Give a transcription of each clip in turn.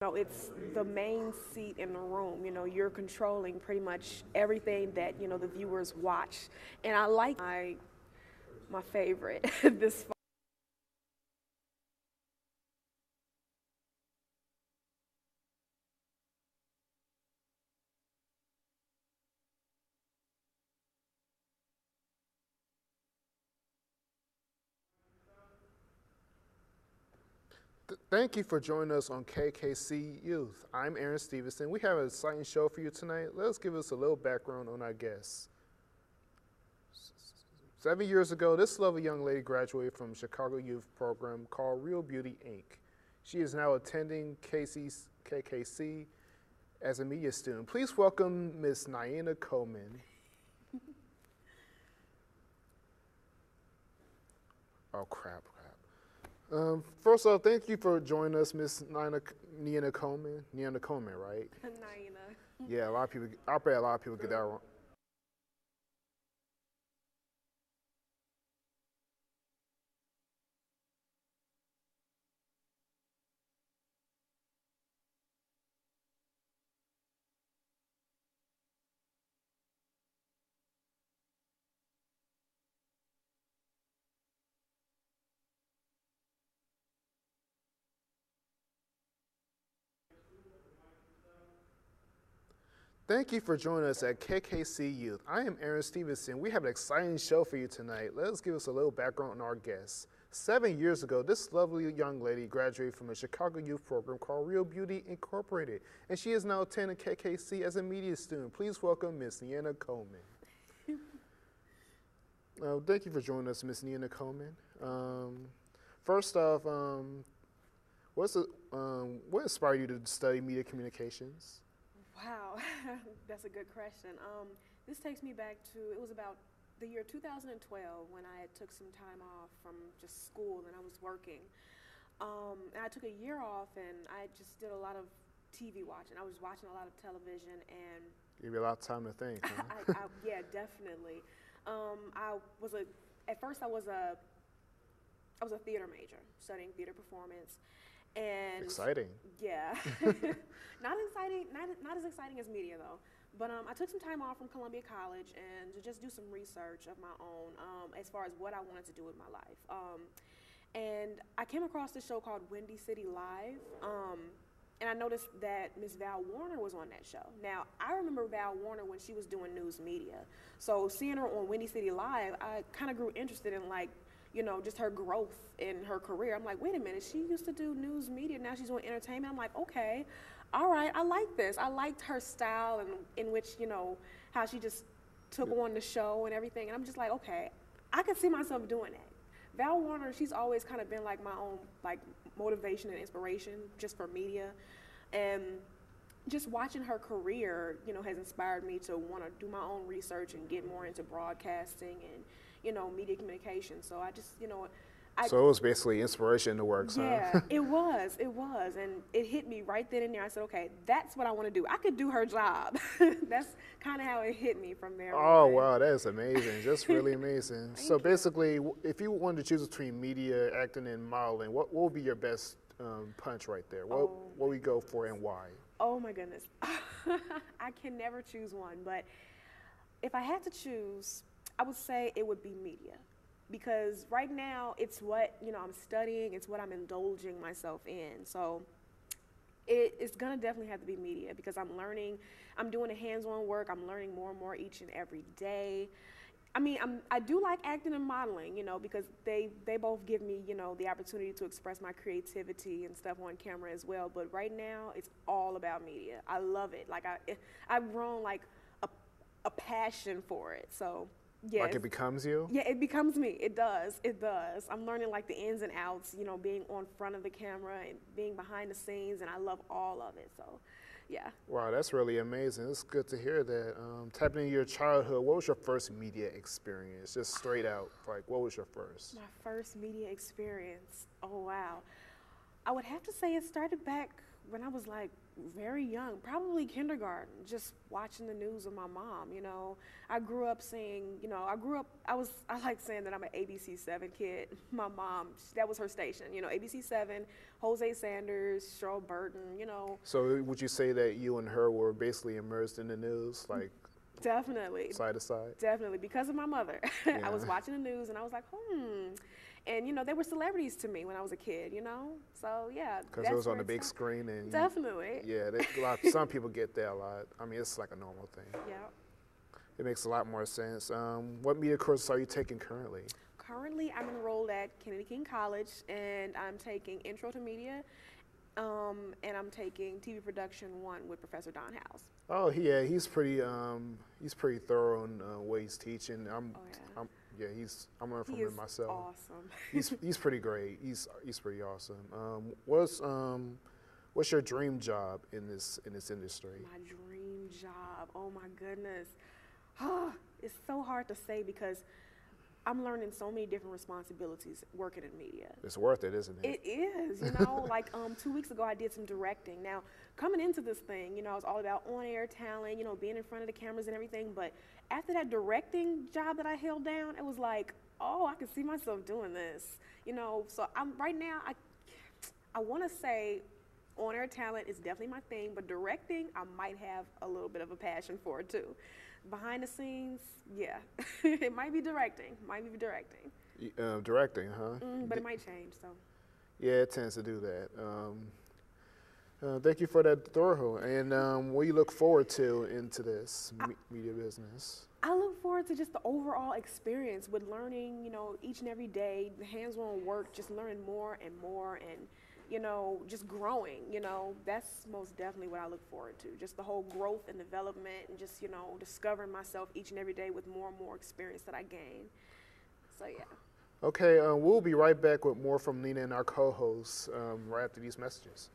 know, it's the main seat in the room. You know, you're controlling pretty much everything that, you know, the viewers watch. And I like my favorite this far. Thank you for joining us on KKC Youth. I'm Aaron Stevenson. We have an exciting show for you tonight. Let's give us a little background on our guests. 7 years ago, this lovely young lady graduated from Chicago Youth program called Real Beauty Inc. She is now attending KKC as a media student. Please welcome Miss Niana Coleman. Oh, crap. First off, thank you for joining us, Miss Niana Coleman. Niana Coleman, right? Naina. Yeah, a lot of people. I bet a lot of people get that wrong. Thank you for joining us at KKC Youth. I am Aaron Stevenson. We have an exciting show for you tonight. Let's give us a little background on our guests. 7 years ago, this lovely young lady graduated from a Chicago Youth program called Real Beauty Incorporated, and she is now attending KKC as a media student. Please welcome Miss Niana Coleman. Thank you for joining us, Miss Niana Coleman. First off, what inspired you to study media communications? Wow, that's a good question. This takes me back to, it was about the year 2012 when I took some time off from just school and I was working. And I took a year off and I just did a lot of TV watching. I was watching a lot of television and Give you a lot of time to think. Huh? yeah, definitely. At first I was a theater major, studying theater performance. And Exciting. yeah, not as exciting as media though. But I took some time off from Columbia College and to just do some research of my own as far as what I wanted to do with my life. And I came across this show called Windy City Live. And I noticed that Miss Val Warner was on that show. Now, I remember Val Warner when she was doing news media. So seeing her on Windy City Live, I kind of grew interested in just her growth in her career. I'm like, wait a minute, she used to do news media, now she's doing entertainment. I'm like, okay, all right, I like this. I liked her style and in which, how she just took on the show and everything. And I'm just like, okay, I could see myself doing that. Val Warner, she's always kind of been like my own motivation and inspiration just for media. And just watching her career, has inspired me to want to do my own research and get more into broadcasting and, media communication. So I just, So it was basically inspiration in the works, yeah, huh? it was, and it hit me right then and there. I said, okay, that's what I want to do. I could do her job. That's kind of how it hit me from there Oh, on. wow, that is amazing. Just really amazing. So you. basically, if you wanted to choose between media, acting, and modeling, what would be your best punch right there? What would we go for and why? Oh my goodness, I can never choose one, but if I had to choose, I would say it would be media. Because right now, it's what, I'm studying, it's what I'm indulging myself in. So it's gonna definitely have to be media because I'm learning, I'm doing the hands-on work, I'm learning more and more each and every day. I mean, I do like acting and modeling, because they both give me, the opportunity to express my creativity and stuff on camera as well. But right now, it's all about media. I love it. I've grown a passion for it. So yeah, Like it becomes you? yeah, it becomes me. It does. It does. I'm learning the ins and outs, being on front of the camera and being behind the scenes, and I love all of it. So, yeah. Wow, that's really amazing. It's good to hear that. Tapping into your childhood, what was your first media experience? Just straight out, what was your first? My first media experience. Oh, wow. I would have to say it started back when I was like very young, probably kindergarten, just watching the news with my mom. I grew up seeing, I like saying that I'm an ABC 7 kid. My mom, that was her station, ABC 7, Jose Sanders, Cheryl Burton. So would you say that you and her were basically immersed in the news, like Definitely. side to side? Definitely, because of my mother. I was watching the news and I was like, And, they were celebrities to me when I was a kid, So, yeah. Because it was on the big screen. And Definitely. Yeah, some people get that a lot. I mean, it's like a normal thing. Yeah. It makes a lot more sense. What media courses are you taking currently? Currently, I'm enrolled at Kennedy King College, and I'm taking Intro to Media, and I'm taking TV Production 1 with Professor Don House. Oh, yeah, he's pretty thorough in what he's teaching. I'm learning from him myself. Awesome. He's pretty great. He's pretty awesome. What's your dream job in this industry? My dream job. Oh my goodness. It's so hard to say because I'm learning so many different responsibilities working in media. It's worth it, isn't it? It is, like 2 weeks ago I did some directing. Now, coming into this thing, it was all about on-air talent, being in front of the cameras and everything, but after that directing job that I held down, it was like, oh, I can see myself doing this, so right now, I want to say on-air talent is definitely my thing, but directing, I might have a little bit of a passion for it too. Behind the scenes, yeah, it might be directing. Directing, huh? But it might change, so. Yeah, it tends to do that. Thank you for that thorough. And what do you look forward to into this media business? I look forward to just the overall experience with learning, each and every day, the hands-on work, just learning more and more and, just growing, that's most definitely what I look forward to. Just the whole growth and development and just, discovering myself each and every day with more and more experience that I gain. So, yeah. Okay, we'll be right back with more from Nina and our co-hosts right after these messages.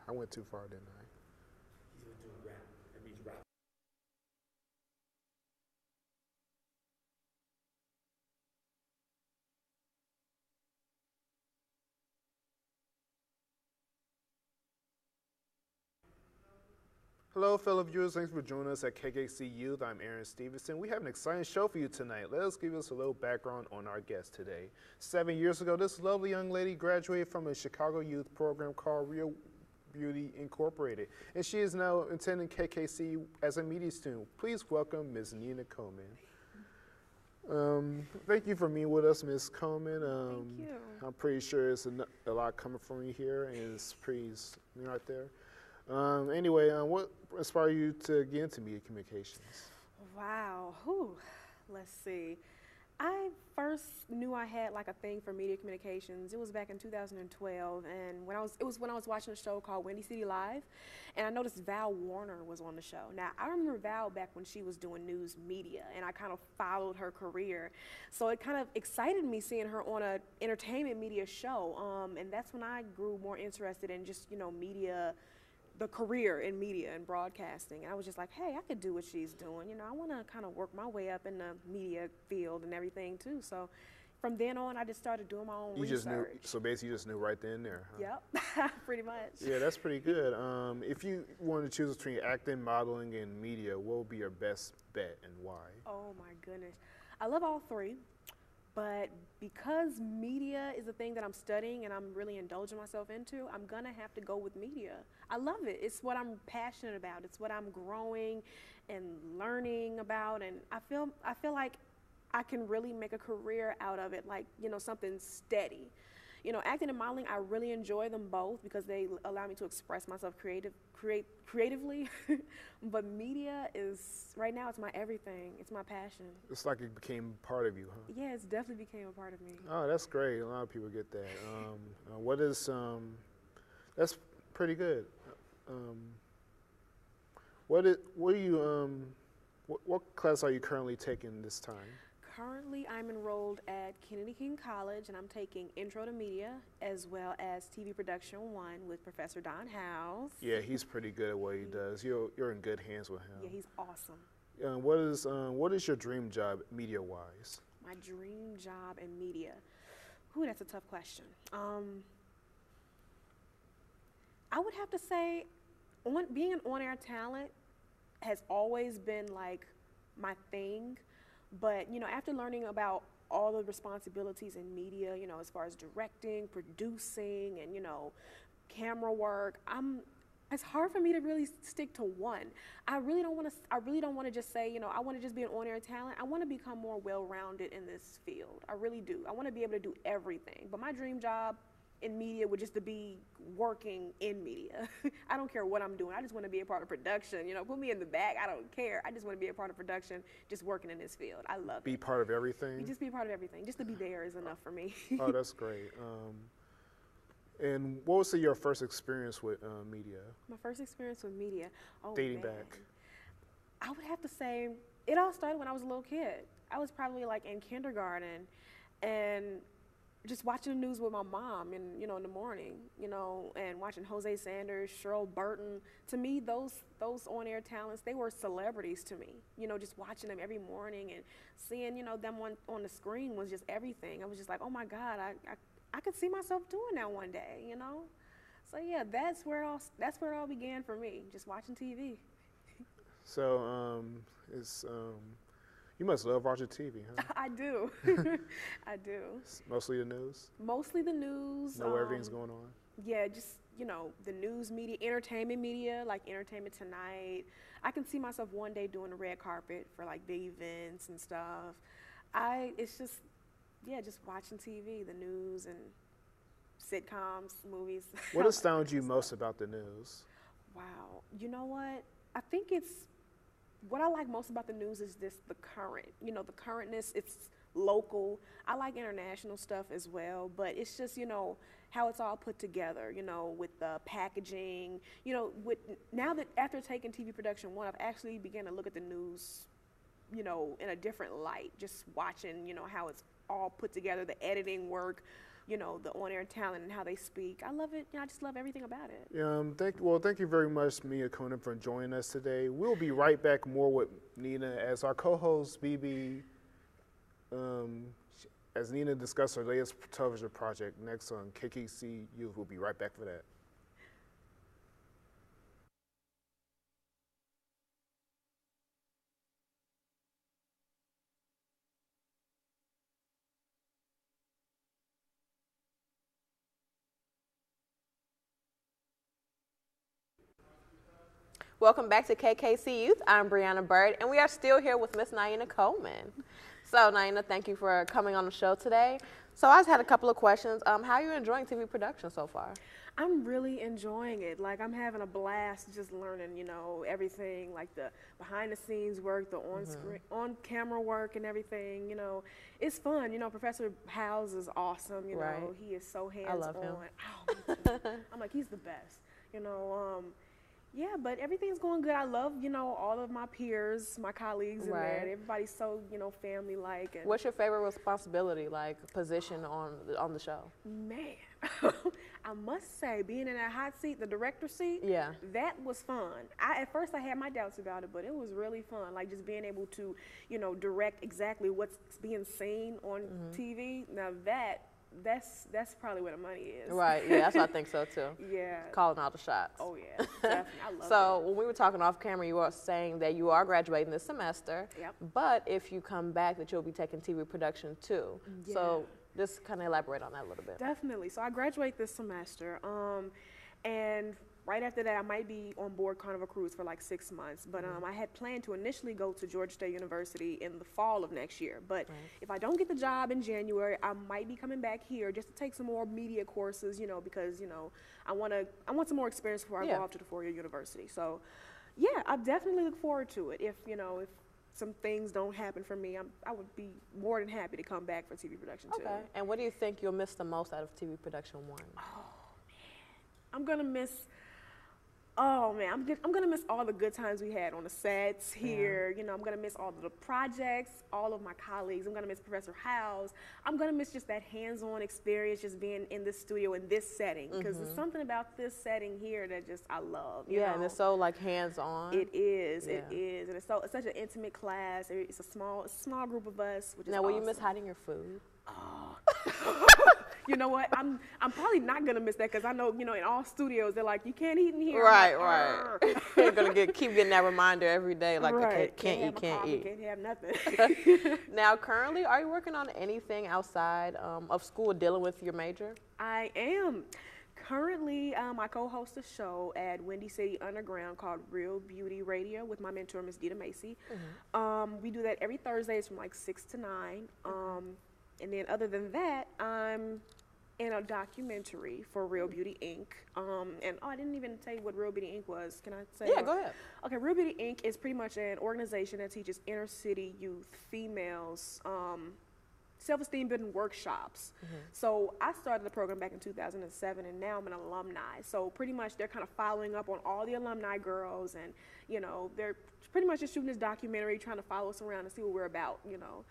I went too far, didn't I? He's going to do rap. That means rap. Hello, fellow viewers. Thanks for joining us at KKC Youth. I'm Aaron Stevenson. We have an exciting show for you tonight. Let us give us a little background on our guest today. 7 years ago, this lovely young lady graduated from a Chicago youth program called Real Beauty Incorporated, and she is now attending KKC as a media student. Please welcome Ms. Nina Coleman. Thank you for being with us, Ms. Coleman. Thank you. I'm pretty sure it's a lot coming from you here, and it's pretty right there. Anyway, what inspired you to get into media communications? Wow. Let's see. I first knew I had like a thing for media communications. It was back in 2012, and it was when I was watching a show called Windy City Live, and I noticed Val Warner was on the show. Now, I remember Val back when she was doing news media, and I kind of followed her career. So it kind of excited me seeing her on an entertainment media show, and that's when I grew more interested in just, media, the career in media and broadcasting. And I was just like, hey, I could do what she's doing. I want to kind of work my way up in the media field and everything too. So from then on, I just started doing my own research. Just knew, so basically you just knew right then and there, huh? Yep, pretty much. Yeah, that's pretty good. If you wanted to choose between acting, modeling, and media, what would be your best bet and why? Oh my goodness. I love all three. But because media is a thing that I'm studying and I'm really indulging myself into, I'm going to have to go with media. I love it. It's what I'm passionate about. It's what I'm growing and learning about. And I feel like I can really make a career out of it, like, something steady. Acting and modeling, I really enjoy them both because they allow me to express myself creatively. But media is, right now, it's my everything. It's my passion. It's like it became part of you, huh? Yeah, it's definitely became a part of me. Oh, that's great. A lot of people get that. That's pretty good. What class are you currently taking this time? Currently, I'm enrolled at Kennedy King College, and I'm taking Intro to Media as well as TV Production 1 with Professor Don House. Yeah, he's pretty good at what he does. You're in good hands with him. Yeah, he's awesome. What is your dream job, media-wise? My dream job in media. Ooh, that's a tough question. I would have to say, being an on-air talent has always been like my thing, but after learning about all the responsibilities in media, as far as directing, producing, and camera work, it's hard for me to really stick to one. I really don't want to just say, I want to just be an on-air talent. I want to become more well-rounded in this field. I really do. I want to be able to do everything. But my dream job in media would just to be working in media. I don't care what I'm doing. I just want to be a part of production. Put me in the back. I don't care. I just want to be a part of production, just working in this field. I love it. Be part of everything? Just be a part of everything. Just to be there is enough for me. Oh, that's great. And what was your first experience with media? My first experience with media? Oh, dating man. back. I would have to say it all started when I was a little kid. I was probably like in kindergarten, and just watching the news with my mom, and in the morning, and watching Jose Sanders, Cheryl Burton. To me, those on-air talents, they were celebrities to me. Just watching them every morning and seeing them on the screen was just everything. I was just like, oh my God, I could see myself doing that one day. So yeah, that's where it all began for me, just watching TV. So you must love watching TV, huh? I do. I do. Mostly the news? Mostly the news. Know where everything's going on? Yeah, just, the news media, entertainment media, like Entertainment Tonight. I can see myself one day doing the red carpet for like big events and stuff. It's just, just watching TV, the news and sitcoms, movies. What astounds you most about the news? Wow. You know what? I think what I like most about the news is the current, the currentness. It's local. I like international stuff as well, but it's just, how it's all put together, with the packaging, now that after taking TV Production 1, I've actually began to look at the news, in a different light, just watching, how it's all put together, the editing work, the on-air talent and how they speak. I love it. I just love everything about it. Thank you very much, Mia Conan, for joining us today. We'll be right back more with Nina as our co-host, BB, as Nina discusses her latest television project next on KKC Youth. We'll be right back for that. Welcome back to KKC Youth. I'm Brianna Bird, and we are still here with Miss Naina Coleman. So, Naina, thank you for coming on the show today. So, I just had a couple of questions. How are you enjoying TV production so far? I'm really enjoying it. Like, I'm having a blast just learning, everything, like the behind-the-scenes work, the on-camera work and everything, It's fun. Professor Howes is awesome, Right. He is so hands-on. I love him. Oh, I'm like, he's the best, Yeah, but everything's going good. I love, all of my peers, my colleagues in there. Everybody's so, family-like. And what's your favorite responsibility, like position on the show? Man, I must say, being in that hot seat, the director seat, Yeah. that was fun. At first I had my doubts about it, but it was really fun. Like just being able to, direct exactly what's being seen on TV. Now that's probably where the money is. Right, yeah, that's what I think so too. Yeah. Calling all the shots. Oh yeah, definitely. I love So when we were talking off camera, you were saying that you are graduating this semester. Yep. But if you come back, that you'll be taking TV production too. Yeah. So just kind of elaborate on that a little bit. Definitely. So I graduate this semester, and right after that, I might be on board Carnival Cruise for like 6 months. But I had planned to initially go to Georgia State University in the fall of next year. But if I don't get the job in January, I might be coming back here just to take some more media courses, because I want some more experience before I go off to the 4-year university. So yeah, I definitely look forward to it. If some things don't happen for me, I would be more than happy to come back for TV production too. Okay. And what do you think you'll miss the most out of TV production 1? I'm gonna miss. Oh man, I'm gonna miss all the good times we had on the sets here. I'm gonna miss all of the projects, all of my colleagues. I'm gonna miss Professor Howes. I'm gonna miss just that hands-on experience, just being in this studio in this setting, because there's something about this setting here that just I love. You know? And it's so like hands-on. It is. Yeah. It is, and it's such an intimate class. It's a small group of us. Which is now, will you awesome. miss hiding your food? Oh. You know what? I'm probably not gonna miss that because I know, you know, in all studios they're like, you can't eat in here. Right, I'm like, right. You're gonna keep getting that reminder every day, like, right. okay, can't have eat, my can't coffee, eat. Can't have nothing. Now, currently, are you working on anything outside of school dealing with your major? I am. Currently, I co-host a show at Windy City Underground called Real Beauty Radio with my mentor, Ms. Dita Macy. We do that every Thursdays from like 6 to 9. And then other than that, I'm in a documentary for Real Beauty Inc. And I didn't even tell you what Real Beauty Inc. was. Can I say? Yeah, go ahead. Okay, Real Beauty Inc. is pretty much an organization that teaches inner city youth, females, self-esteem building workshops. So I started the program back in 2007, and now I'm an alumni. So pretty much they're kind of following up on all the alumni girls, and you know, they're pretty much just shooting this documentary, trying to follow us around and see what we're about, you know.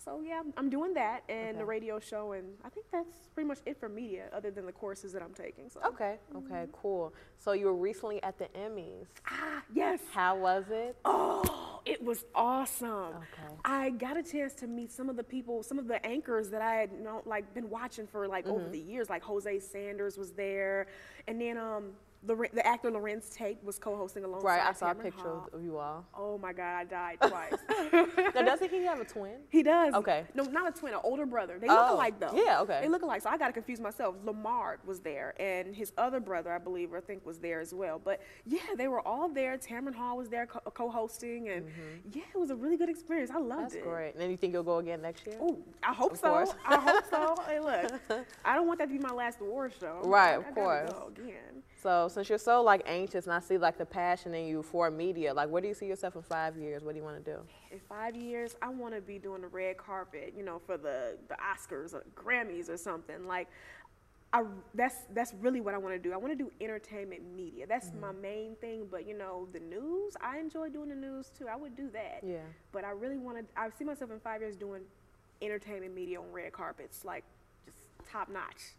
So yeah, I'm doing that and the radio show, and I think that's pretty much it for media, other than the courses that I'm taking. So. Okay, okay, cool. So you were recently at the Emmys. Ah, yes. How was it? Oh, it was awesome. Okay. I got a chance to meet some of the people, some of the anchors that I had been watching for like over the years. Like Jose Sanders was there, and then the actor Lorenz Tate was co-hosting alongside Right, I saw a Cameron picture Hall. of you all. Oh my God, I died twice. Now, doesn't he have a twin? He does. Okay. No, not a twin, an older brother. They look alike though. Yeah, okay. They look alike, so I got to confuse myself. Lamar was there, and his other brother, I believe, or I think, was there as well. But yeah, they were all there. Cameron Hall was there co-hosting, and yeah, it was a really good experience. I loved it. That's great. And then you think you'll go again next year? Oh, I hope Of so. course. I hope so. Hey, look, I don't want that to be my last award show. Right, I of gotta course. go again. So since you're so like anxious, and I see like the passion in you for media, like where do you see yourself in 5 years? What do you want to do? In 5 years, I want to be doing the red carpet, you know, for the Oscars or Grammys or something. Like, that's really what I want to do. I want to do entertainment media. That's my main thing. But you know, the news, I enjoy doing the news too. I would do that. Yeah. But I really want to. I see myself in 5 years doing entertainment media on red carpets, like just top notch.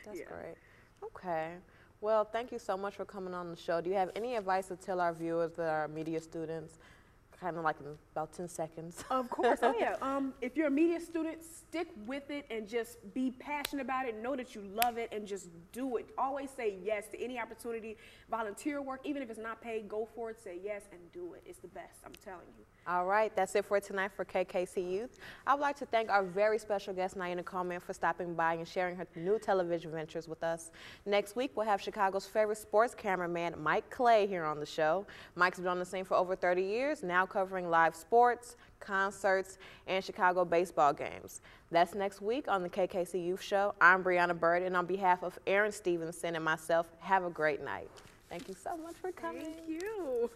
That's Yeah. great. Okay. Well, thank you so much for coming on the show. Do you have any advice to tell our viewers that are media students, kind of like in about 10 seconds? Of course, oh yeah. If you're a media student, stick with it and just be passionate about it. Know that you love it and just do it. Always say yes to any opportunity. Volunteer work, even if it's not paid, go for it. Say yes and do it. It's the best, I'm telling you. All right, that's it for tonight for KKC Youth. I would like to thank our very special guest, Naina Coleman, for stopping by and sharing her new television ventures with us. Next week, we'll have Chicago's favorite sports cameraman, Mike Clay, here on the show. Mike's been on the scene for over 30 years, now covering live sports, concerts, and Chicago baseball games. That's next week on the KKC Youth Show. I'm Brianna Bird, and on behalf of Aaron Stevenson and myself, have a great night. Thank you so much for coming. Thank you.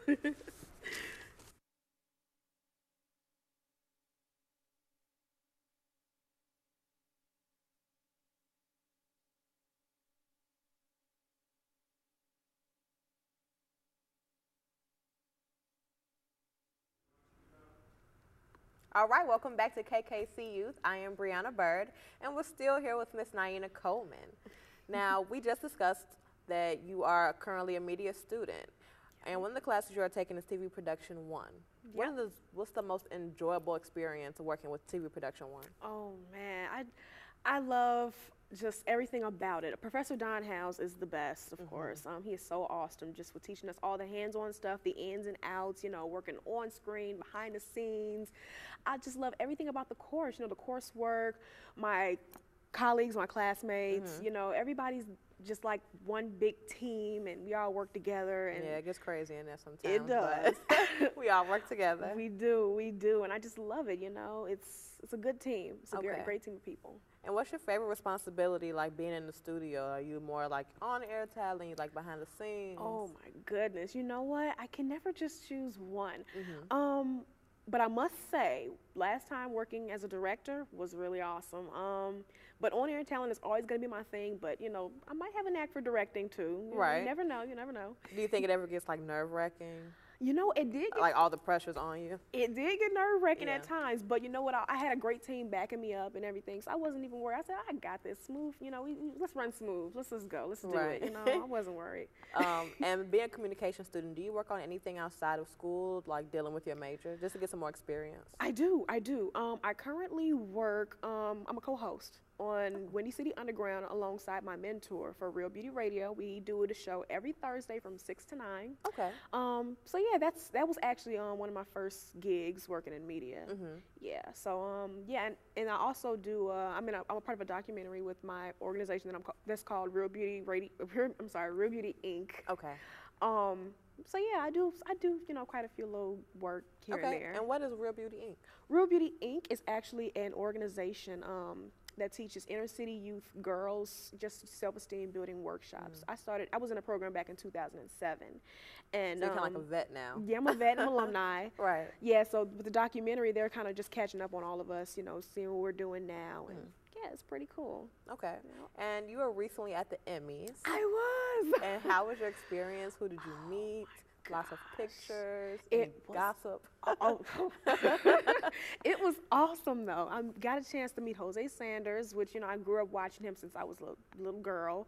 All right, welcome back to KKC Youth. I am Brianna Bird, and we're still here with Miss Naina Coleman. Now, we just discussed that you are currently a media student, and one of the classes you are taking is TV Production 1. What's the most enjoyable experience of working with TV Production 1? Oh man, I love just everything about it. Professor Don House is the best, of course. He is so awesome just for teaching us all the hands-on stuff, the ins and outs, you know, working on screen, behind the scenes. I just love everything about the course, you know, the coursework, my colleagues, my classmates, you know, everybody's just like one big team, and we all work together. And yeah, it gets crazy in there sometimes. it does. But we all work together. We do, and I just love it, you know. It's a good team. It's a Okay. great team of people. And what's your favorite responsibility, like being in the studio? Are you more like on air talent, you like behind the scenes? Oh my goodness. You know what? I can never just choose one. But I must say, last time working as a director was really awesome. But on-air talent is always going to be my thing. But, you know, I might have a knack for directing, too. You know, Right. You never know. You never know. Do you think it ever gets like nerve-wracking? You know, it did get, Like all the pressure's on you? it did get nerve-wracking at Yeah. times. But you know what? I had a great team backing me up and everything. So I wasn't even worried. I said, I got this. Smooth. You know, let's run smooth. Let's just go. Let's do Right. it. You know, I wasn't worried. And being a communication student, do you work on anything outside of school, like dealing with your major, just to get some more experience? I do. I currently work, I'm a co-host on Windy City Underground alongside my mentor for Real Beauty Radio. We do the show every Thursday from 6 to 9. Okay. So yeah, that was actually one of my first gigs working in media. Yeah. So yeah, and I also do. I'm a part of a documentary with my organization that's called Real Beauty Radio. I'm sorry, Real Beauty Inc. Okay. So yeah, I do quite a few little work here and there. And what is Real Beauty Inc.? Real Beauty Inc. is actually an organization that teaches inner city youth girls just self-esteem building workshops. I was in a program back in 2007. And So you're kind of like a vet now. yeah, I'm a vet and alumni. Right. Yeah, so with the documentary, they're kind of just catching up on all of us, seeing what we're doing now. And yeah, it's pretty cool. Okay. And you were recently at the Emmys. I was. And how was your experience? Who did you meet? Lots of pictures, It was- gossip. Oh, it was awesome though. I got a chance to meet Jose Sanders, which I grew up watching him since I was a little girl.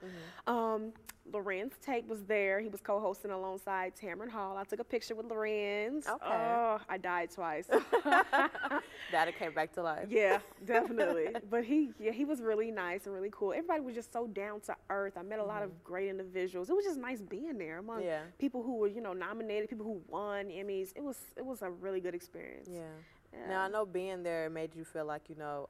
Lorenz Tate was there. He was co-hosting alongside Tamron Hall. I took a picture with Lorenz. Okay. Oh, I died twice. That it came back to life. Yeah, definitely. But he was really nice and really cool. Everybody was just so down to earth. I met a lot of great individuals. It was just nice being there among people who were, nominated, people who won Emmys. It was a really good experience. Yeah. Yeah. Now, I know being there made you feel like,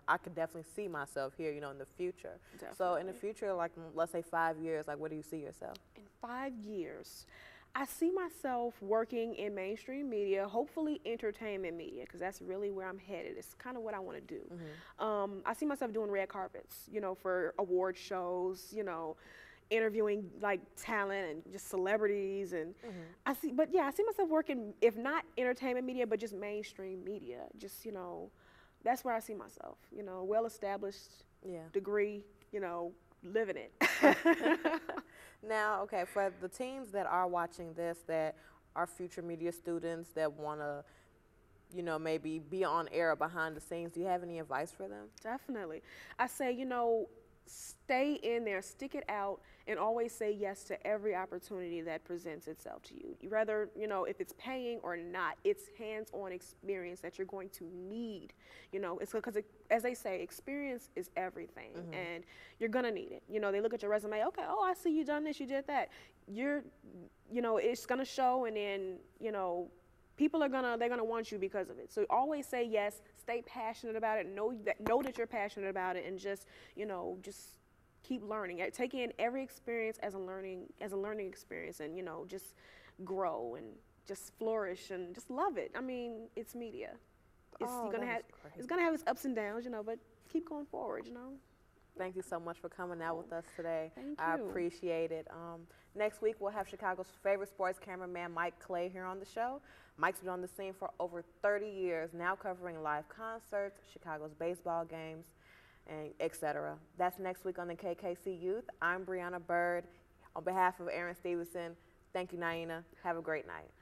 I could definitely see myself here, in the future. So in the future, like, let's say 5 years, like, where do you see yourself? In 5 years, I see myself working in mainstream media, hopefully entertainment media, because that's really where I'm headed. It's kind of what I want to do. I see myself doing red carpets, for award shows, interviewing like talent and just celebrities, and I see myself working, if not entertainment media, but just mainstream media. Just that's where I see myself. Well established, degree, living it. Now, okay, for the teens that are watching this, that are future media students that want to, maybe be on air or behind the scenes, do you have any advice for them? Definitely. I say, stay in there, stick it out, and always say yes to every opportunity that presents itself to you. Rather, if it's paying or not, it's hands-on experience that you're going to need. It's because, as they say, experience is everything, and you're gonna need it. They look at your resume, okay, oh, I see you done this, you did that. It's gonna show, and then, people they're gonna want you because of it. So always say yes, stay passionate about it, know that you're passionate about it, and just keep learning. Take in every experience as a learning experience, and just grow and just flourish and just love it. I mean, it's media. It's gonna have its ups and downs, but keep going forward, Thank you so much for coming out with us today. Thank I you. appreciate it. Next week, we'll have Chicago's favorite sports cameraman, Mike Clay, here on the show. Mike's been on the scene for over 30 years, now covering live concerts, Chicago's baseball games, and etc. That's next week on the KKC Youth. I'm Brianna Bird. On behalf of Aaron Stevenson, thank you, Naina. Have a great night.